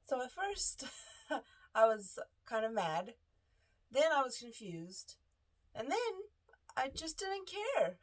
So at first, I was kind of mad. Then I was confused. And then I just didn't care.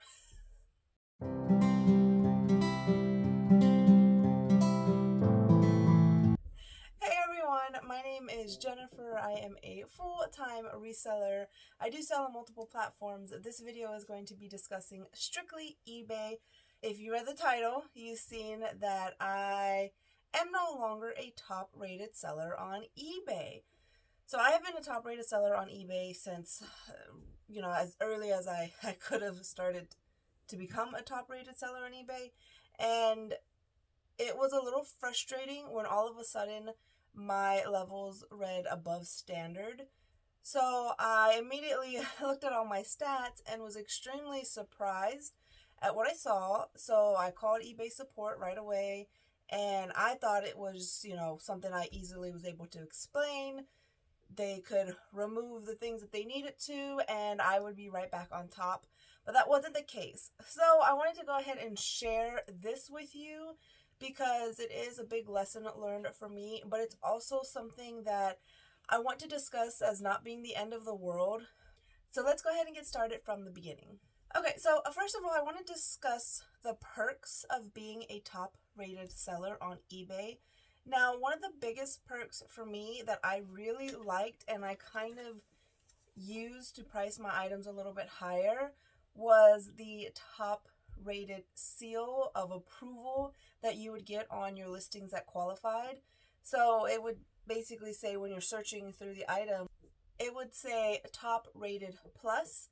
Hey everyone, my name is Jennifer. I am a full-time reseller. I do sell on multiple platforms. This video is going to be discussing strictly eBay. If you read the title, you've seen that I am no longer a top-rated seller on eBay. So I have been a top-rated seller on eBay since, as early as I could have started to become a top-rated seller on eBay. And it was a little frustrating when all of a sudden my levels read above standard. So I immediately looked at all my stats and was extremely surprised at what I saw. So I called eBay support right away, and I thought it was, something I easily was able to explain. They could remove the things that they needed to, and I would be right back on top. But that wasn't the case. So I wanted to go ahead and share this with you because it is a big lesson learned for me, but it's also something that I want to discuss as not being the end of the world. So let's go ahead and get started from the beginning. Okay, so first of all, I want to discuss the perks of being a top rated seller on eBay. Now, one of the biggest perks for me that I really liked and I kind of used to price my items a little bit higher was the top rated seal of approval that you would get on your listings that qualified. So it would basically say when you're searching through the item, it would say top rated plus,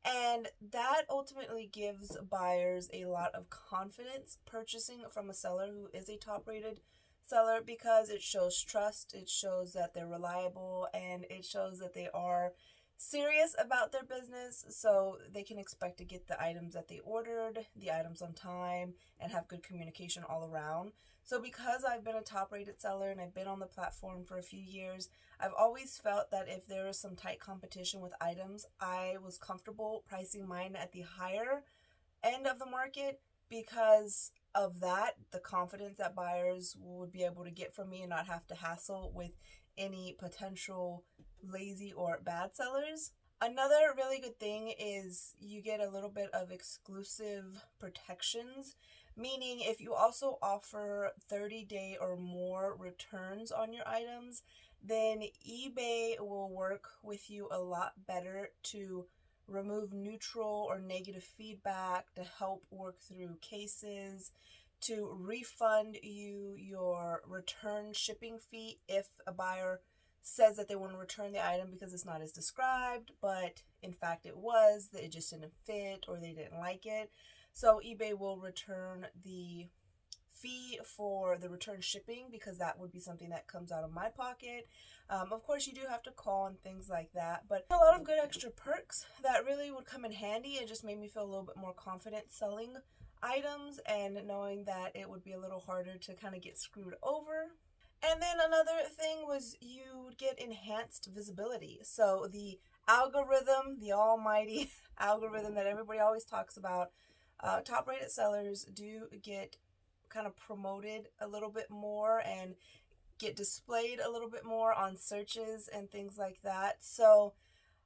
and that ultimately gives buyers a lot of confidence purchasing from a seller who is a top rated seller because it shows trust, it shows that they're reliable, and it shows that they are serious about their business, so they can expect to get the items that they ordered, the items on time, and have good communication all around. So because I've been a top rated seller and I've been on the platform for a few years, I've always felt that if there was some tight competition with items, I was comfortable pricing mine at the higher end of the market because of that, the confidence that buyers would be able to get from me and not have to hassle with any potential lazy or bad sellers. Another really good thing is you get a little bit of exclusive protections, meaning if you also offer 30-day or more returns on your items, then eBay will work with you a lot better to remove neutral or negative feedback, to help work through cases, to refund you your return shipping fee if a buyer says that they want to return the item because it's not as described, but in fact it was, that it just didn't fit or they didn't like it. So eBay will return the fee for the return shipping because that would be something that comes out of my pocket. Of course, you do have to call and things like that, but a lot of good extra perks that really would come in handy and just made me feel a little bit more confident selling items and knowing that it would be a little harder to kind of get screwed over. And then another thing was you would get enhanced visibility. So the algorithm, the almighty algorithm that everybody always talks about, top rated sellers do get kind of promoted a little bit more and get displayed a little bit more on searches and things like that. So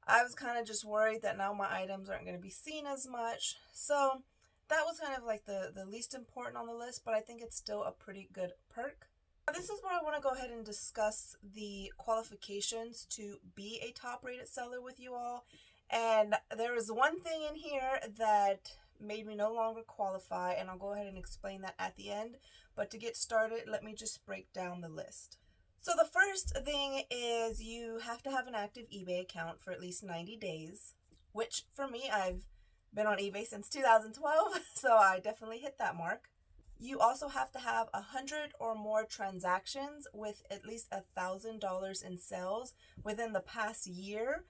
I was kind of just worried that now my items aren't going to be seen as much. So that was kind of like the least important on the list, but I think it's still a pretty good perk. This is where I want to go ahead and discuss the qualifications to be a top rated seller with you all. And there is one thing in here that made me no longer qualify, and I'll go ahead and explain that at the end. But to get started, let me just break down the list. So the first thing is you have to have an active eBay account for at least 90 days, which for me, I've been on eBay since 2012, so I definitely hit that mark. You also have to have 100 or more transactions with at least $1,000 in sales within the past year.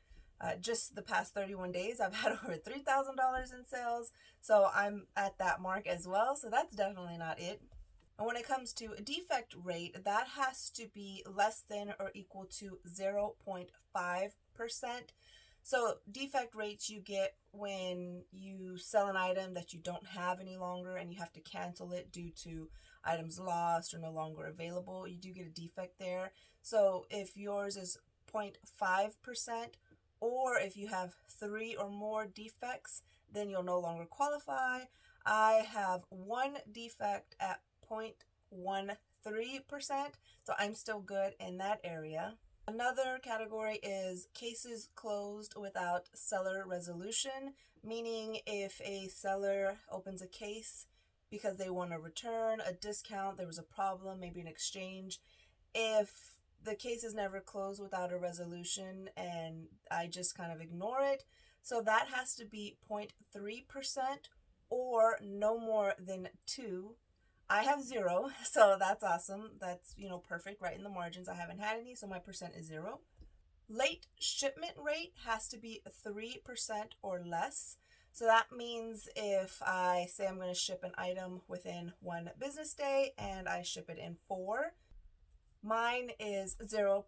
Just the past 31 days, I've had over $3,000 in sales, so I'm at that mark as well, so that's definitely not it. And when it comes to defect rate, that has to be less than or equal to 0.5%. So defect rates you get when you sell an item that you don't have any longer and you have to cancel it due to items lost or no longer available, you do get a defect there. So if yours is 0.5%, or if you have 3 or more defects, then you'll no longer qualify. I have one defect at 0.13%, so I'm still good in that area. Another category is cases closed without seller resolution, meaning if a seller opens a case because they want a return, a discount, there was a problem, maybe an exchange, if the case is never closed without a resolution and I just kind of ignore it, so that has to be 0.3% or no more than 2. I have 0, so that's awesome. That's, perfect, right in the margins. I haven't had any, so my percent is 0. Late shipment rate has to be 3% or less. So that means if I say I'm going to ship an item within 1 business day and I ship it in 4, mine is 0%,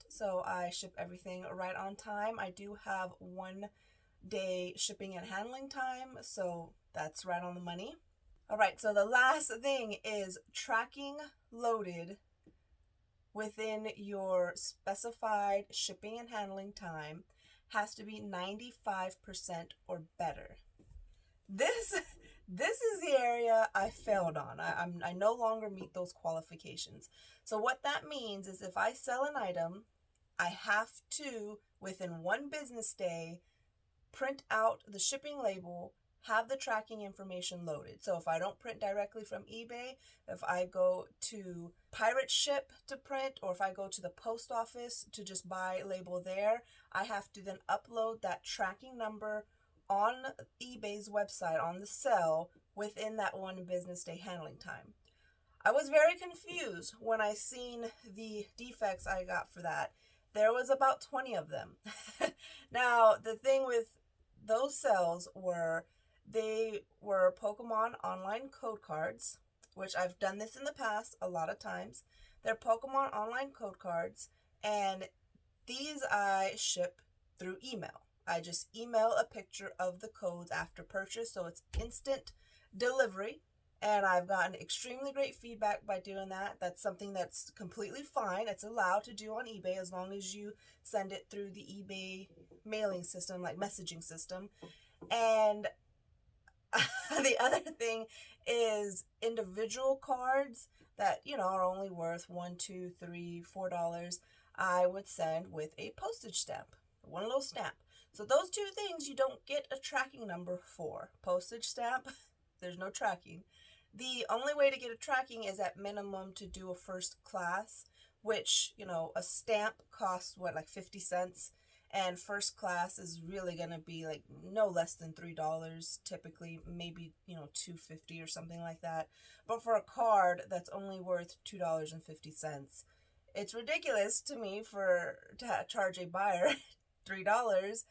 so I ship everything right on time. I do have 1 day shipping and handling time, so that's right on the money. All right, so the last thing is tracking loaded within your specified shipping and handling time has to be 95% or better. This is the area I failed on. I no longer meet those qualifications. So what that means is if I sell an item, I have to, within 1 business day, print out the shipping label, have the tracking information loaded. So if I don't print directly from eBay, if I go to Pirate Ship to print, or if I go to the post office to just buy label there, I have to then upload that tracking number on eBay's website on the sell within that 1 business day handling time. I was very confused when I seen the defects I got for that. There was about 20 of them. Now, the thing with those cells were, they were Pokemon online code cards, which I've done this in the past a lot of times. They're Pokemon online code cards, and these I ship through email. I just email a picture of the codes after purchase, so it's instant delivery, and I've gotten extremely great feedback by doing that. That's something that's completely fine. It's allowed to do on eBay as long as you send it through the eBay mailing system, like messaging system. And the other thing is individual cards that, are only worth $1, $2, $3, $4. I would send with a postage stamp, one little stamp. So those 2 things you don't get a tracking number for. Postage stamp, there's no tracking. The only way to get a tracking is at minimum to do a first class, which, a stamp costs like 50 cents. And first class is really going to be like no less than $3, typically, maybe, $2.50 or something like that. But for a card that's only worth $2.50, it's ridiculous to me to charge a buyer $3.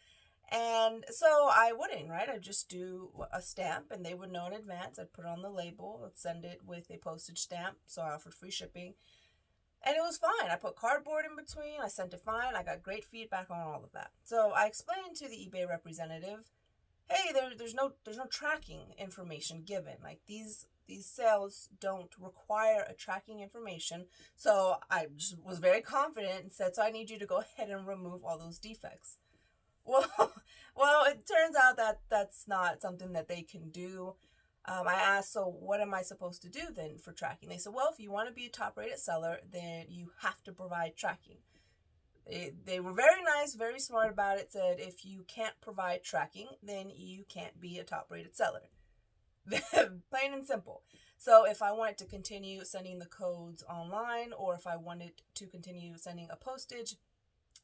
And so I wouldn't, right? I'd just do a stamp and they would know in advance. I'd put it on the label, I'd send it with a postage stamp, so I offered free shipping. And it was fine. I put cardboard in between. I sent it fine. I got great feedback on all of that. So I explained to the eBay representative, hey, there's no tracking information given. Like these sales don't require a tracking information. So I just was very confident and said, so I need you to go ahead and remove all those defects. Well, it turns out that that's not something that they can do. I asked, so what am I supposed to do then for tracking? They said, well, if you want to be a top-rated seller, then you have to provide tracking. They were very nice, very smart about it, said if you can't provide tracking, then you can't be a top-rated seller. Plain and simple. So if I wanted to continue sending the codes online, or if I wanted to continue sending a postage,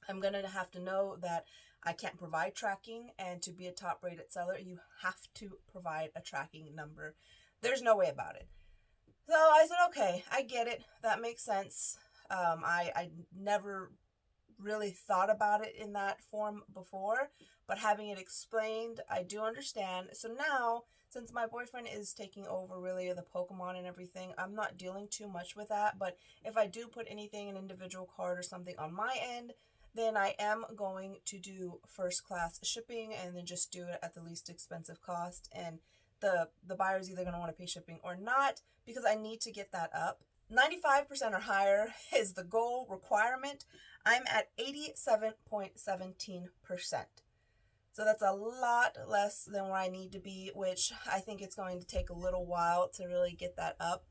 I'm going to have to know that I can't provide tracking, and to be a top-rated seller, you have to provide a tracking number. There's no way about it. So I said, okay, I get it. That makes sense. I never really thought about it in that form before, but having it explained, I do understand. So now, since my boyfriend is taking over really the Pokemon and everything, I'm not dealing too much with that. But if I do put anything, an individual card or something on my end, then I am going to do first class shipping and then just do it at the least expensive cost. And the buyer's either going to want to pay shipping or not, because I need to get that up. 95% or higher is the goal requirement. I'm at 87.17%. So that's a lot less than where I need to be, which I think it's going to take a little while to really get that up.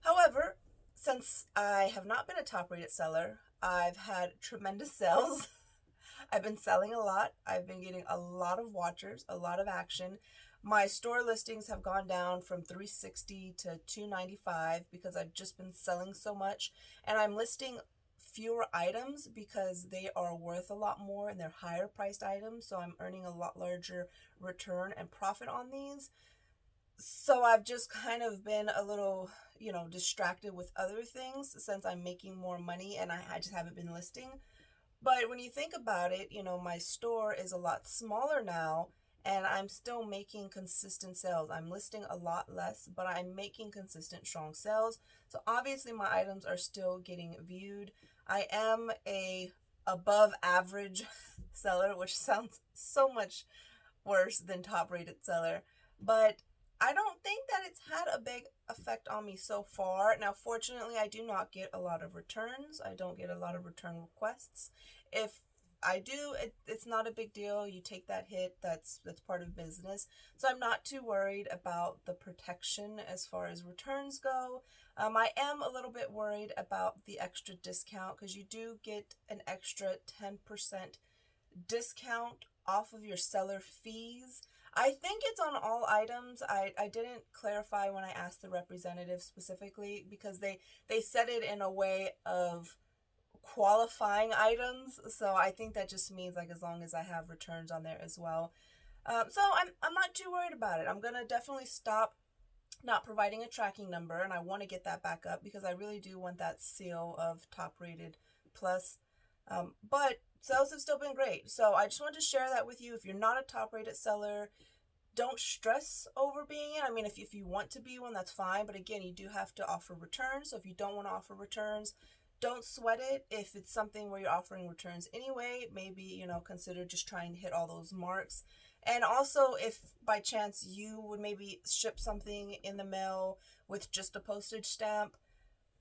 However, since I have not been a top-rated seller, I've had tremendous sales. I've been selling a lot. I've been getting a lot of watchers, a lot of action. My store listings have gone down from 360 to 295 because I've just been selling so much, and I'm listing fewer items because they are worth a lot more and they're higher priced items, so I'm earning a lot larger return and profit on these. So I've just kind of been a little, distracted with other things since I'm making more money, and I just haven't been listing. But when you think about it, my store is a lot smaller now, and I'm still making consistent sales. I'm listing a lot less, but I'm making consistent, strong sales. So obviously my items are still getting viewed. I am a above average seller, which sounds so much worse than top rated seller, but I don't think that it's had a big effect on me so far. Now, fortunately, I do not get a lot of returns. I don't get a lot of return requests. If I do, it's not a big deal. You take that hit. That's part of business. So I'm not too worried about the protection as far as returns go. I am a little bit worried about the extra discount because you do get an extra 10% discount off of your seller fees. I think it's on all items. I didn't clarify when I asked the representative specifically because they said it in a way of qualifying items. So I think that just means like as long as I have returns on there as well. So I'm not too worried about it. I'm gonna definitely stop not providing a tracking number, and I want to get that back up because I really do want that seal of top rated plus. But sales have still been great. So I just wanted to share that with you. If you're not a top rated seller, don't stress over being it. I mean, if you want to be one, that's fine. But again, you do have to offer returns. So if you don't want to offer returns, don't sweat it. If it's something where you're offering returns anyway, maybe, consider just trying to hit all those marks. And also, if by chance you would maybe ship something in the mail with just a postage stamp,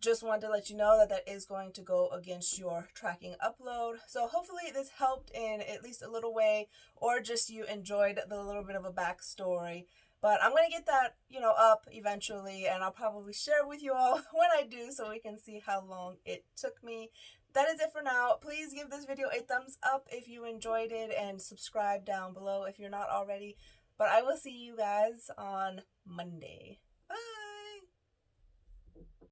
just wanted to let you know that that is going to go against your tracking upload. So hopefully this helped in at least a little way, or just you enjoyed the little bit of a backstory. But I'm going to get that, up eventually, and I'll probably share with you all when I do so we can see how long it took me. That is it for now. Please give this video a thumbs up if you enjoyed it, and subscribe down below if you're not already. But I will see you guys on Monday. Bye!